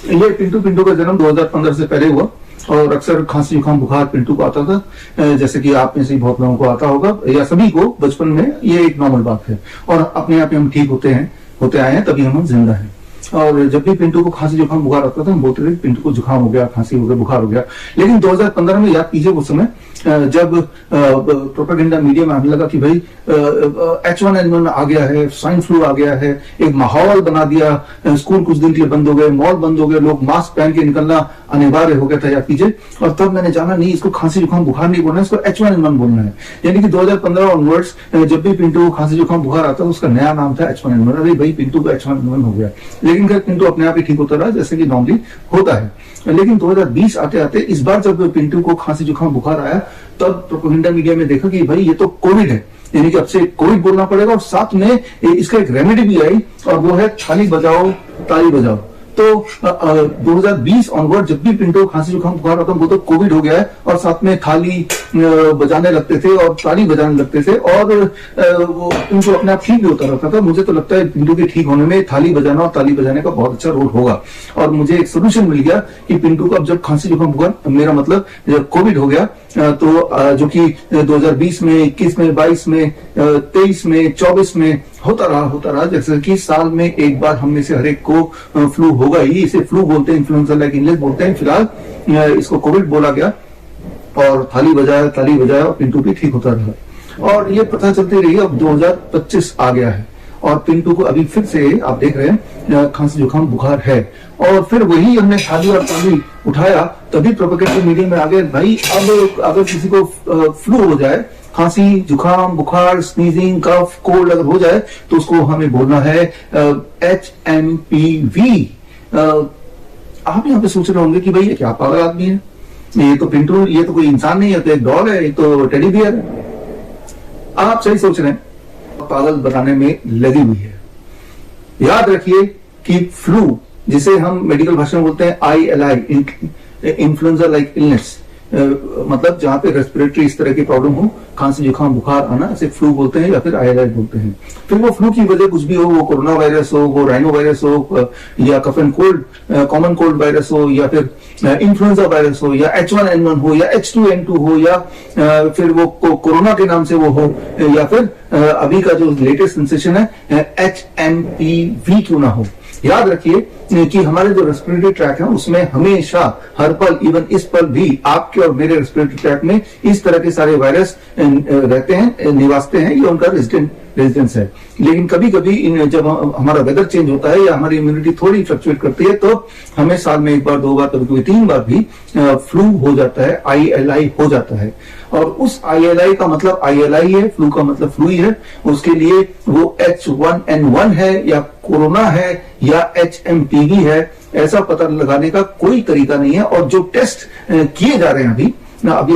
ये पिंटू का जन्म 2015 से पहले हुआ और अक्सर खांसी जुकाम बुखार पिंटू को आता था, जैसे कि आप में से बहुत लोगों को आता होगा या सभी को बचपन में, ये एक नॉर्मल बात है और अपने आप ही हम ठीक होते आए हैं, तभी हम जिंदा हैं। और जब भी पिंटू को खांसी जुकाम बुखार आता था हम बोलते थे पिंटू को जुकाम हो गया, खांसी हो गया, बुखार हो गया। लेकिन 2015 में याद कीजिए उस समय जब प्रोपेगेंडा मीडिया में आने लगा कि भाई H1N1 आ गया है, स्वाइन फ्लू आ गया है, एक माहौल बना दिया, स्कूल कुछ दिन के लिए बंद हो गए, मॉल बंद हो गए, लोग मास्क पहन के निकलना अनिवार्य हो गया था, याद कीजिए। और तब मैंने जाना नहीं, इसको खांसी जुकाम बुखार नहीं बोलना है, इसको H1N1 बोलना है। यानी कि 2015 ऑनवर्ड्स जब भी पिंटू को खांसी जुकाम बुखार आता था उसका नया नाम था H1N1। अरे भाई पिंटू को H1N1 हो गया, लेकिन फिर पिंटू अपने आप ही ठीक होता रहा जैसे कि नॉर्मली होता है। लेकिन 2020 आते आते इस बार जब पिंटू को खांसी जुकाम बुखार आया तब प्रोपेगेंडा मीडिया में देखा कि भाई ये तो कोविड है, यानी कि अब से कोविड बोलना पड़ेगा, और साथ में इसका एक रेमेडी भी आई और वो है थाली बजाओ ताली बजाओ। तो 2020 ऑनवर्ड जब भी पिंटू खांसी जुकाम बुखार आता वो तो कोविड हो गया है और साथ में थाली बजाने लगते थे और ताली बजाने लगते थे और वो पिंटू अपने आप ठीक भी होता रहता था। मुझे तो लगता है पिंटू के ठीक होने में थाली बजाना और ताली बजाने का बहुत अच्छा रोल होगा। और मुझे एक सोल्यूशन मिल गया कि पिंटू को अब जब खांसी जुकाम बुखार, मेरा मतलब जब कोविड हो गया तो जो कि 2020 में, 21 में, 22 में, 23 में, 24 में होता रहा, जैसे कि साल में एक बार हम में से हर एक को फ्लू होगा ही। इसे फ्लू बोलते हैं, इन्फ्लुएंजा लाइक इलनेस बोलते हैं। फिलहाल इसको कोविड बोला गया और ताली बजाया और पिंटू भी ठीक होता रहा। और ये पता चलती रही, अब 2025 आ गया है और पिंटू को अभी फिर से आप देख रहे हैं खांसी जुकाम बुखार है। और फिर वही हमने थाली और ताली उठाया, तभी प्रोपेगेंडा मीडिया में आ गए भाई अब अगर किसी को फ्लू हो जाए, खांसी जुकाम बुखार, स्नीजिंग, कफ, कोल्ड अगर हो जाए तो उसको हमें बोलना है HMPV। आप यहाँ पे सोच रहे होंगे कि भाई ये क्या पागल आदमी है, ये तो पिंटू, ये तो कोई इंसान नहीं है, तो एक डॉग है, ये तो टेडी बियर है। आप सही सोच रहे हैं, पागल बनाने में लगी हुई है। याद रखिए कि फ्लू, जिसे हम मेडिकल भाषा में बोलते हैं ILI, इन्फ्लुएंजा लाइक इलनेस, मतलब जहां पे रेस्पिरेटरी इस तरह की प्रॉब्लम हो, खांसी जुकाम बुखार आना, इसे फ्लू बोलते हैं या फिर ILI बोलते हैं। फिर वो फ्लू की वजह कुछ भी हो, वो कोरोना वायरस हो, वो राइनो वायरस हो, या cough and cold, common cold virus हो, या फिर इन्फ्लुएंजा वायरस हो, या H1N1 हो, या H2N2 हो, या फिर वो कोरोना के नाम से वो हो, या फिर अभी का जो लेटेस्ट सेंसेशन है HMPV क्यों ना हो। याद रखिए कि हमारे जो रेस्पिरेटरी ट्रैक है उसमें हमेशा हर पल, इवन इस पल भी आपके और मेरे रेस्पिरेटरी ट्रैक में इस तरह के सारे वायरस रहते हैं, निवासते हैं, ये उनका रेजिडेंस है। लेकिन कभी कभी जब हमारा वेदर चेंज होता है या हमारी इम्यूनिटी थोड़ी फ्लक्चुएट करती है तो हमें साल में एक बार, दो बार, कभी कभी 3 बार भी फ्लू हो जाता है, ILI हो जाता है। और उस ILI का मतलब ILI है, फ्लू का मतलब फ्लू ही है। उसके लिए वो H1N1 है या कोरोना है या HMPV है, ऐसा पता लगाने का कोई तरीका नहीं है। और जो टेस्ट किए जा रहे हैं अभी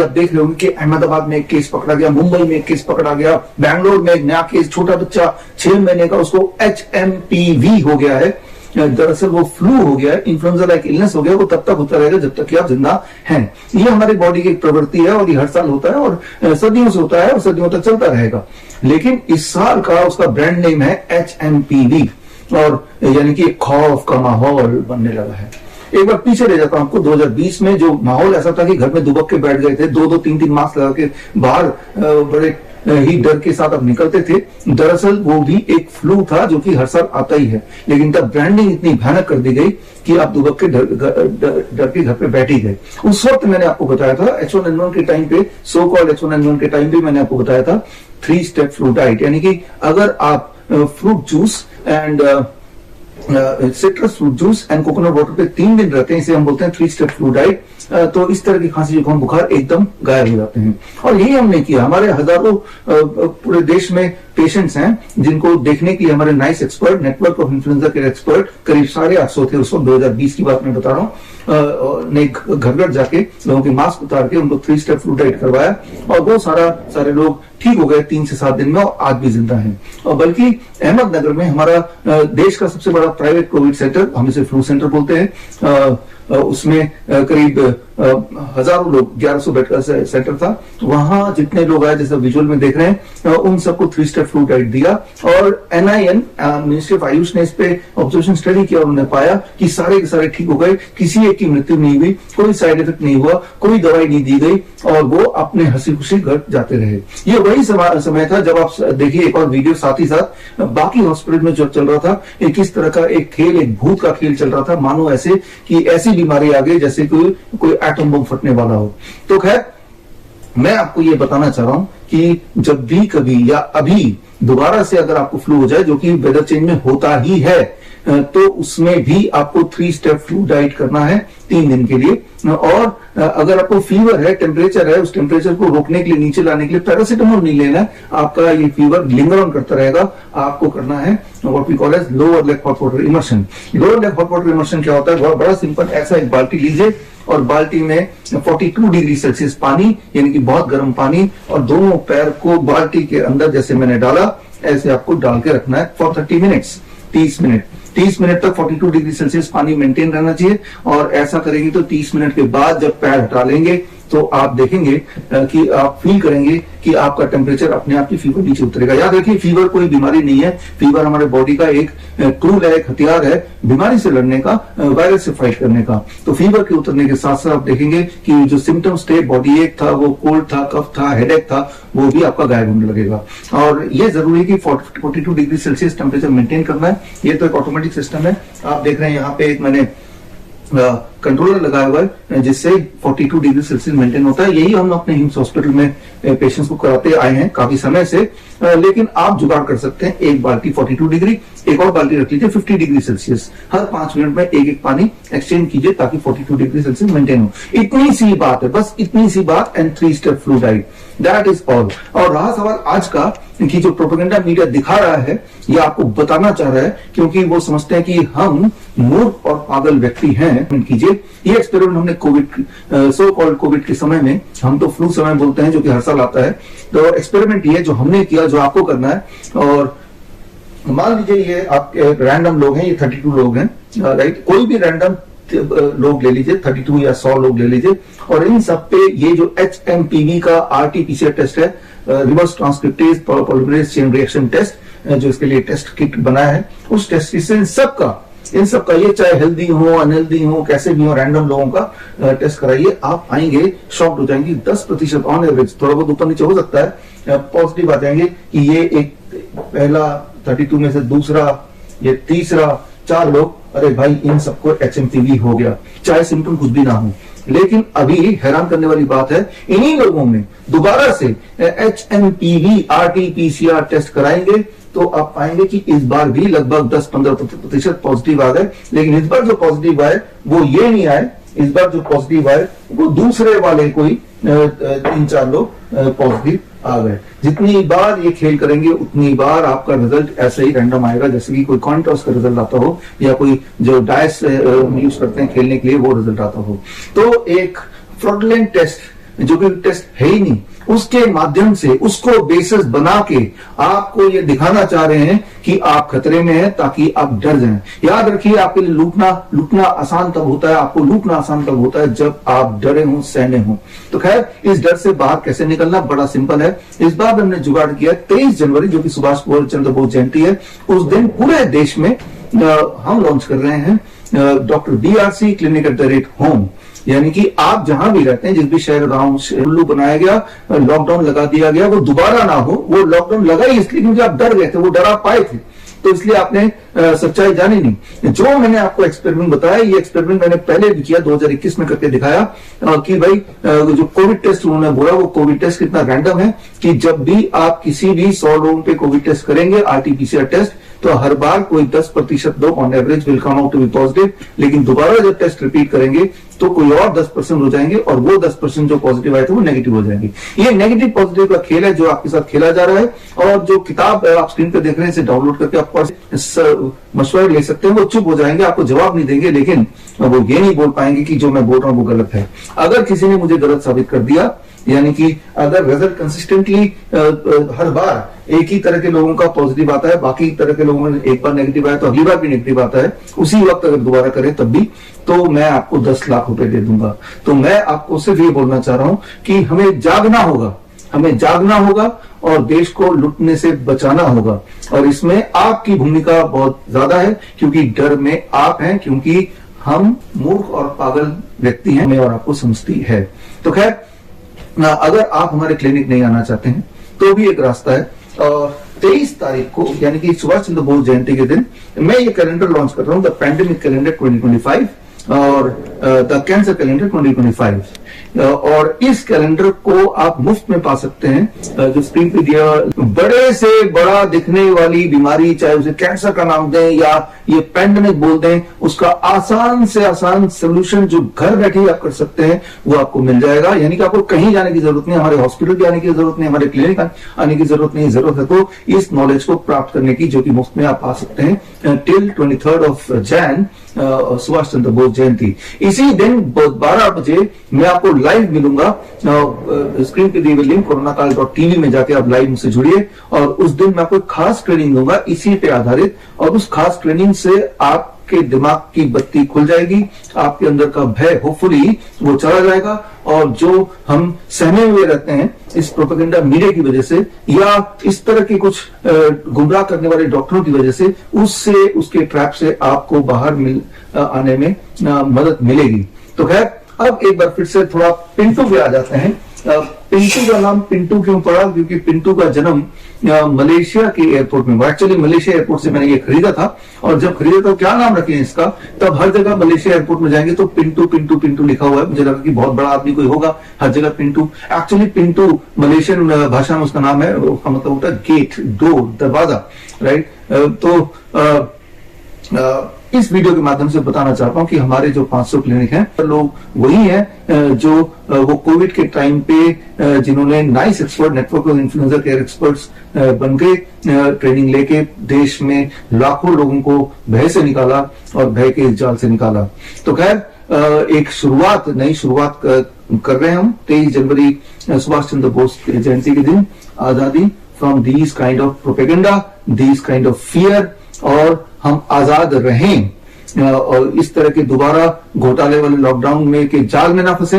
आप देख रहे होंगे कि अहमदाबाद में एक केस पकड़ा गया, मुंबई में एक केस पकड़ा गया, बैंगलोर में एक नया केस, छोटा बच्चा 6 महीने का, उसको HMPV हो गया है। दरअसल वो फ्लू हो गया है, इन्फ्लुएंजा लाइक इलनेस हो गया, वो तब तक होता रहेगा जब तक कि आप जिंदा हैं। ये हमारी बॉडी की एक प्रवृत्ति है और ये हर साल होता है और सदियों से होता है और सदियों तक चलता रहेगा। लेकिन इस साल का उसका ब्रांड नेम है HMPV, और यानी कि खौफ का माहौल बनने लगा है। एक बार पीछे ले जाता हूं आपको, 2020 में जो माहौल ऐसा था कि घर में दुबक के बैठ गए थे, 2-2, 3-3 मास्क लगा के बाहर बड़े ही डर के साथ अब निकलते थे। दरअसल वो भी एक फ्लू था जो कि हर साल आता ही है, लेकिन तब ब्रांडिंग इतनी भयानक कर दी गई कि आप दुबक के डर के घर पे बैठ ही गए। उस वक्त मैंने आपको बताया था H1N1 के टाइम पे, सो कॉल्ड H1N1 के टाइम पे मैंने आपको बताया था 3 स्टेप फ्लू डाइट, यानी कि अगर आप fruit juice and citrus fruit juice and coconut water पे 3 दिन रहते हैं, इसे हम बोलते हैं 3 स्टेप फ्लू डाइट, तो इस तरह की खांसी जुकाम बुखार एकदम गायब हो जाते हैं। और यही हमने किया। हमारे हजारों पूरे देश में पेशेंट्स हैं जिनको देखने के लिए हमारे nice expert, network of influenza के एक्सपर्ट, करीब 850 थे उस वक्त, 2020 की बात मैं बता रहा हूँ, ने घर घर जाके लोगों के मास्क उतार के उनको 3 स्टेप फ्लू डाइट करवाया और वो सारे लोग ठीक हो गए 3 से 7 दिन में और आज भी जिंदा हैं। और बल्कि अहमदनगर में हमारा देश का सबसे बड़ा प्राइवेट कोविड सेंटर, हम इसे फ्लू सेंटर बोलते हैं, उसमें करीब हजारों लोग, 1100 बेड का सेंटर था, वहां जितने लोग आए जैसे विजुअल में देख रहे हैं, उन सबको 3 स्टेप फ्लू डाइट दिया। और NIN मिनिस्ट्री ऑफ आयुष ने इस पे ऑब्जर्वेशन स्टडी किया, उन्होंने पाया कि सारे के सारे ठीक हो गए, किसी एक की मृत्यु नहीं हुई, कोई साइड इफेक्ट नहीं हुआ, कोई दवाई नहीं दी गई और वो अपने हंसी खुशी घर जाते रहे। ये वही समय था जब आप देखिए एक और वीडियो साथ ही साथ बाकी हॉस्पिटल में जो चल रहा था, किस तरह का एक खेल, एक भूत का खेल चल रहा था, मानो ऐसे कि ऐसी बीमारी आ गई जैसे कोई एटम बम फटने वाला हो। तो खैर, मैं आपको ये बताना चाह रहा हूं कि जब भी कभी या अभी दोबारा से अगर आपको फ्लू हो जाए, जो कि वेदर चेंज में होता ही है, तो उसमें भी आपको 3 स्टेप फ्लू डाइट करना है 3 दिन के लिए। और अगर आपको फीवर है, टेम्परेचर है, उस टेम्परेचर को रोकने के लिए, नीचे लाने के लिए पैरासिटामोल नहीं लेना है। आपका ये फीवर लिंगर ऑन करता रहेगा। आपको करना है what we call as lower leg hot water immersion. Lower leg hot water immersion क्या होता है? बहुत बड़ा सिंपल, ऐसा एक बाल्टी लीजिए और बाल्टी में 42 डिग्री सेल्सियस पानी, यानी कि बहुत गर्म पानी, और दोनों पैर को बाल्टी के अंदर जैसे मैंने डाला ऐसे आपको डाल के रखना है फॉर 30 मिनट्स, 30 मिनट तक 42 डिग्री सेल्सियस पानी मेंटेन रहना चाहिए। और ऐसा करेंगे तो 30 मिनट के बाद जब पैर हटा लेंगे तो आप देखेंगे कि आप फील करेंगे कि आपका टेम्परेचर अपने आप की फीवर नीचे उतरेगा। याद रखिए, फीवर कोई बीमारी नहीं है। फीवर हमारे बॉडी का एक टूल है, एक हथियार है बीमारी से लड़ने का, वायरस से फाइट करने का। तो फीवर के उतरने के साथ साथ आप देखेंगे कि जो सिम्टम्स थे, बॉडी एक था, वो कोल्ड था, कफ था, हेडेक था, वो भी आपका गायब होने लगेगा। और ये जरूरी है कि 42 डिग्री सेल्सियस टेम्परेचर मेंटेन करना है। ये तो एक ऑटोमेटिक सिस्टम है। आप देख रहे हैं यहाँ पे एक मैंने कंट्रोलर लगाया हुआ है जिससे 42 डिग्री सेल्सियस मेंटेन होता है। यही हम अपने हिम्स हॉस्पिटल में पेशेंट्स को कराते आए हैं काफी समय से। लेकिन आप जुगाड़ कर सकते हैं, एक बाल्टी 42 डिग्री, एक और बाल्टी रख लीजिए 50 डिग्री सेल्सियस। हर 5 मिनट में एक पानी एक्सचेंज कीजिए ताकि 42 डिग्री सेल्सियस मेंटेन हो। इतनी सी बात है, बस इतनी सी बात, and 3 step flu diet, that is all. और रहा सवाल आज का कि जो प्रोपेगेंडा मीडिया दिखा रहा है, ये आपको बताना चाह रहा है क्योंकि वो समझते हैं कि हम मूर्ख और पागल व्यक्ति हैं। कीजिए, ये एक्सपेरिमेंट हमने कोविड, सो कॉल्ड कोविड के समय में, हम तो फ्लू समय बोलते हैं जो कि हर साल आता है, तो एक्सपेरिमेंट ये जो हमने किया, जो आपको करना है। और मान लीजिए ये आपके रैंडम लोग हैं, ये 32 लोग हैं, राइट? कोई भी रैंडम लोग ले लीजिए, 32 या 100 लोग ले लीजिए, और इन सब पे ये जो HMPV का RT-PCR टेस्ट है, reverse transcriptase polymerase chain reaction test, जो इसके लिए टेस्ट किट बनाया है, उस टेस्ट से इन सबका ये चाहे हेल्दी हो, अनहेल्दी हो, कैसे भी हो, रैंडम लोगों का टेस्ट कराइए। आप आएंगे, शॉक्ड हो जाएंगे। 10% ऑन एवरेज, थोड़ा बहुत ऊपर नीचे हो सकता है, पॉजिटिव आ जाएंगे कि ये एक पहला 32 में से दूसरा, ये तीसरा, 4 लोग, अरे भाई इन सबको HMPV हो गया, चाहे सिम्टम कुछ भी ना हो। लेकिन अभी हैरान करने वाली बात है, इन्हीं लोगों में दोबारा से HMPV RT-PCR टेस्ट कराएंगे तो आप पाएंगे कि इस बार भी लगभग 10-15% पॉजिटिव आ गए। लेकिन इस बार जो पॉजिटिव आए वो ये नहीं आए, इस बार जो पॉजिटिव आए वो दूसरे वाले कोई 3-4 लोग पॉजिटिव आ गए। जितनी बार ये खेल करेंगे उतनी बार आपका रिजल्ट ऐसे ही रैंडम आएगा, जैसे कि कोई कॉइन टॉस का रिजल्ट आता हो या कोई जो डायस यूज करते हैं खेलने के लिए वो रिजल्ट आता हो। तो एक फ्रॉडलेंट टेस्ट, जो कि टेस्ट है ही नहीं, उसके माध्यम से उसको बेसिस बना के आपको ये दिखाना चाह रहे हैं कि आप खतरे में हैं ताकि आप डर जाएं। याद रखिए, आपके लिए लूटना आसान तब होता है, आपको लूटना आसान तब होता है जब आप डरे हों, सहमे हों। तो खैर, इस डर से बाहर कैसे निकलना, बड़ा सिंपल है। इस बार हमने जुगाड़ किया 23 जनवरी, जो कि सुभाष चंद्र बोस जयंती है, उस दिन पूरे देश में हम लॉन्च कर रहे हैं doctor BRC clinic at the rate home. यानी कि आप जहां भी रहते हैं, जिस भी शहर गांव उल्लू बनाया गया, लॉकडाउन लगा दिया गया, वो दोबारा ना हो। वो लॉकडाउन लगा ही इसलिए क्योंकि आप डर गए थे, वो डर आप पाए थे, तो इसलिए आपने सच्चाई जानी नहीं। जो मैंने आपको एक्सपेरिमेंट बताया, ये एक्सपेरिमेंट मैंने पहले भी किया, 2021 में करके दिखाया कि भाई जो कोविड टेस्ट उन्होंने बोला, वो कोविड टेस्ट कितना रैंडम है कि जब भी आप किसी भी 100 लोगों पे कोविड टेस्ट करेंगे, RT-PCR टेस्ट, तो हर बार कोई 10% लोग on average will come out to be positive. लेकिन दोबारा जब टेस्ट रिपीट करेंगे तो कोई और 10% हो जाएंगे, और वो 10% जो पॉजिटिव आए थे वो नेगेटिव हो जाएंगे। ये नेगेटिव पॉजिटिव का खेल है जो आपके साथ खेला जा रहा है। और जो किताब आप स्क्रीन पे देख रहे हैं, इसे डाउनलोड करके आप मशवरा ले सकते हैं। वो चुप हो जाएंगे, आपको जवाब नहीं देंगे, लेकिन वो ये नहीं बोल पाएंगे कि जो मैं बोल रहा हूं वो गलत है। अगर किसी ने मुझे गलत साबित कर दिया, यानी कि अगर रिजल्ट कंसिस्टेंटली हर बार एक ही तरह के लोगों का पॉजिटिव आता है, बाकी तरह के लोगों में एक बार नेगेटिव आया तो अगली बार भी नेगेटिव आता है, उसी वक्त अगर दोबारा करें तब भी, तो मैं आपको 10 लाख रुपए दे दूंगा। तो मैं आपको सिर्फ ये बोलना चाह रहा हूं कि हमें जागना होगा, हमें जागना होगा और देश को लुटने से बचाना होगा। और इसमें आपकी भूमिका बहुत ज्यादा है, क्योंकि डर में आप हैं, क्योंकि हम मूर्ख और पागल व्यक्ति हैं, हमें और आपको समझती है। तो खैर, अगर आप हमारे क्लिनिक नहीं आना चाहते हैं तो भी एक रास्ता है। और 23 तारीख को यानी कि सुभाष चंद्र बोस जयंती के दिन मैं ये कैलेंडर लॉन्च कर रहा हूं, द पैंडेमिक कैलेंडर 2025 और द कैंसर कैलेंडर 2025। और इस कैलेंडर को आप मुफ्त में पा सकते हैं, जो स्क्रीन पे दिया। बड़े से बड़ा दिखने वाली बीमारी, चाहे उसे कैंसर का नाम दें या ये पैंडेमिक बोल दें, उसका आसान से आसान सोल्यूशन जो घर बैठे ही आप कर सकते हैं वो आपको मिल जाएगा। यानी कि आपको कहीं जाने की जरूरत नहीं, हमारे हॉस्पिटल भी आने की जरूरत नहीं, हमारे क्लिनिक आने की जरूरत नहीं। जरूरत है तो इस नॉलेज को प्राप्त करने की, जो कि मुफ्त में आप पा सकते हैं टिल 23 Jan, सुभाष चंद्र बोस जयंती। इसी दिन 12 बजे मैं आपको लाइव मिलूंगा। स्क्रीन पे दिए हुए लिंक coronakaal.tv में जाके आप लाइव मुझसे जुड़िए और उस दिन मैं आपको खास ट्रेनिंग दूंगा इसी पे आधारित, और उस खास ट्रेनिंग से आपके दिमाग की बत्ती खुल जाएगी, आपके अंदर का भय होपफुली वो चला जाएगा। और जो हम सहमे हुए रहते हैं इस प्रोपेगेंडा मीडिया की वजह से या इस तरह के कुछ गुमराह करने वाले डॉक्टरों की वजह से, उससे उसके ट्रैप से आपको बाहर आने में मदद मिलेगी। तो खैर, अब एक बार फिर से थोड़ा पिंटू पे आ जाते हैं। पिंटू का नाम पिंटू क्यों पड़ा? क्योंकि पिंटू का जन्म मलेशिया के एयरपोर्ट में हुआ। एक्चुअली मलेशिया एयरपोर्ट से मैंने ये खरीदा था, और जब खरीदा तो क्या नाम रखे इसका, तब हर जगह मलेशिया एयरपोर्ट में जाएंगे तो पिंटू पिंटू पिंटू लिखा हुआ है। मुझे लगा कि बहुत बड़ा आदमी कोई होगा, हर जगह पिंटू। एक्चुअली पिंटू मलेशियन भाषा में उसका नाम है, उसका मतलब होता है गेट, डोर, दरवाजा, राइट। तो इस वीडियो के माध्यम से बताना चाहता हूं कि हमारे जो 500 क्लिनिक हैं, लोग वही हैं जो वो कोविड के टाइम पे जिन्होंने nice expert, network of influencer care experts बन के ट्रेनिंग लेके देश में लाखों लोगों को भय से निकाला और भय के इस जाल से निकाला। तो खैर, एक शुरुआत, नई शुरुआत कर रहे हैं हम 23 जनवरी सुभाष चंद्र बोस जयंती के दिन। आजादी from these kind of propaganda, these kind of fear, और हम आजाद रहें और इस तरह के दोबारा घोटाले वाले लॉकडाउन में के जाल में ना फंसे।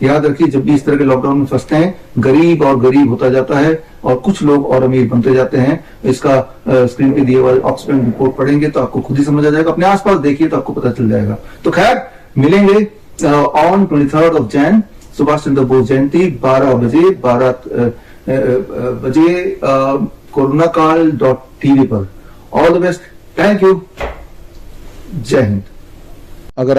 याद रखिए, जब भी इस तरह के लॉकडाउन में फंसते हैं, गरीब और गरीब होता जाता है और कुछ लोग और अमीर बनते जाते हैं। इसका स्क्रीन पे दिए हुए ऑक्सफैम रिपोर्ट पढ़ेंगे तो आपको खुद ही समझ आ जाएगा, अपने आसपास देखिए तो आपको पता चल जाएगा। तो खैर, मिलेंगे ऑन 23 Jan, सुभाष चंद्र बोस जयंती, 12 बजे coronakaal.tv पर। All the best, thank you, जय हिंद। अगर